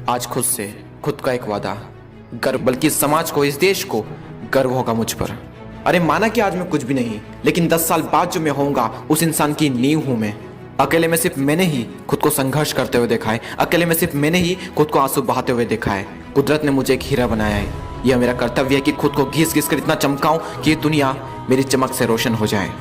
आज खुद से खुद का एक वादा, गर्व, बल्कि समाज को, इस देश को गर्व होगा मुझ पर। अरे माना कि आज मैं कुछ भी नहीं, लेकिन 10 साल बाद जो मैं होऊंगा उस इंसान की नींव हूं मैं। अकेले में सिर्फ मैंने ही खुद को संघर्ष करते हुए देखा है, अकेले में सिर्फ मैंने ही खुद को आंसू बहाते हुए देखा है। कुदरत ने मुझे एक हीरा बनाया है। यह मेरा कर्तव्य है कि खुद को घिस घिस कर इतना चमकाऊं कि ये दुनिया मेरी चमक से रोशन हो जाए।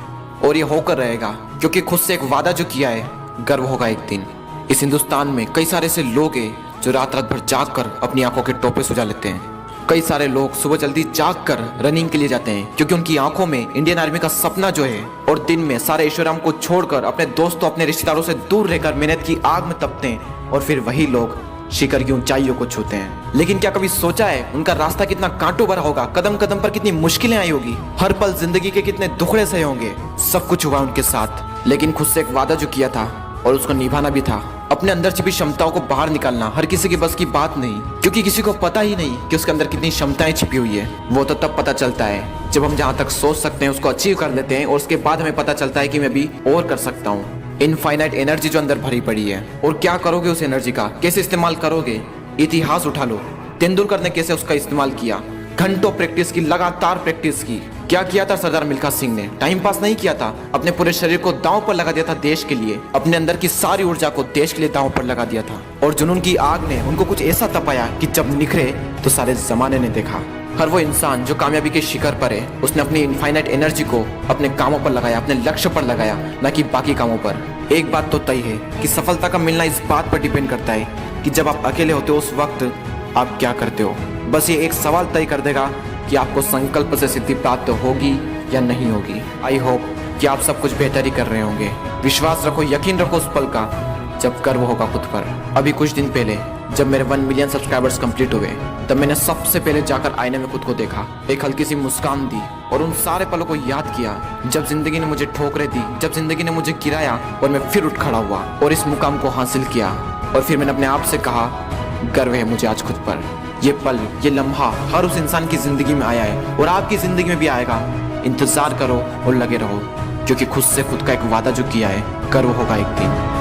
और ये होकर रहेगा, क्योंकि खुद से एक वादा जो किया है, गर्व होगा एक दिन। इस हिंदुस्तान में कई सारे ऐसे लोग हैं जो रात रात भर जाग कर अपनी आंखों के टोपे सुझा लेते हैं। कई सारे लोग सुबह जल्दी जाग कर रनिंग के लिए जाते हैं, क्योंकि उनकी आंखों में इंडियन आर्मी का सपना जो है, और दिन में सारे ऐशोआराम को छोड़कर अपने दोस्तों, अपने रिश्तेदारों से दूर रहकर मेहनत की आग में तपते हैं, और फिर वही लोग शिखर की ऊंचाइयों को छूते हैं। लेकिन क्या कभी सोचा है उनका रास्ता कितना कांटों भरा होगा, कदम कदम पर कितनी मुश्किलें आई होगी, हर पल जिंदगी के कितने दुखड़े सहे होंगे। सब कुछ हुआ उनके साथ, लेकिन खुद से एक वादा जो किया था और उसको निभाना भी था। अपने अंदर छिपी क्षमताओं को बाहर निकालना हर किसी के बस की बात नहीं, क्योंकि किसी को पता ही नहीं कि उसके अंदर कितनी क्षमताएं छिपी हुई है। वो तो तब पता चलता है जब हम जहाँ तक सोच सकते हैं उसको अचीव कर लेते हैं, और उसके बाद हमें पता चलता है कि मैं भी और कर सकता हूँ। इनफाइनाइट एनर्जी जो अंदर भरी पड़ी है, और क्या करोगे उस एनर्जी का, कैसे इस्तेमाल करोगे। इतिहास उठा लो, तेंदुलकर ने कैसे उसका इस्तेमाल किया, घंटों प्रैक्टिस की, लगातार प्रैक्टिस की। क्या किया था सरदार मिल्खा सिंह ने, टाइम पास नहीं किया था, अपने पूरे शरीर को दांव पर लगा दिया था देश के लिए, अपने अंदर की सारी ऊर्जा को देश के लिए दांव पर लगा दिया था। और जुनून की आग ने उनको कुछ ऐसा तपाया कि जब निखरे तो सारे जमाने ने देखा। हर वो इंसान जो कामयाबी के शिखर पर है, उसने अपनी इनफाइनाइट एनर्जी को अपने कामों पर लगाया, अपने लक्ष्य पर लगाया, न कि बाकी कामों पर। एक बात तो तय है कि सफलता का मिलना इस बात पर डिपेंड करता है कि जब आप अकेले होते हो उस वक्त आप क्या करते हो। बस ये एक सवाल तय कर देगा कि आपको संकल्प से सिद्धि प्राप्त होगी या नहीं होगी। आई होप कि आप सब कुछ बेहतर ही कर रहे होंगे। विश्वास रखो, यकीन रखो उस पल का जब गर्व होगा खुद पर। अभी कुछ दिन पहले जब मेरे 1 मिलियन सब्सक्राइबर्स कंप्लीट हुए, तब मैंने सबसे पहले जाकर आईने में खुद को देखा, एक हल्की सी मुस्कान दी, और उन सारे पलों को याद किया जब जिंदगी ने मुझे ठोकरें दी, जब जिंदगी ने मुझे गिराया और मैं फिर उठ खड़ा हुआ और इस मुकाम को हासिल किया। और फिर मैंने अपने आप से कहा, गर्व है मुझे आज खुद पर। ये पल, ये लम्हा हर उस इंसान की जिंदगी में आया है और आपकी जिंदगी में भी आएगा। इंतजार करो और लगे रहो, क्योंकि खुद से खुद का एक वादा जो किया है, गर्व होगा एक दिन।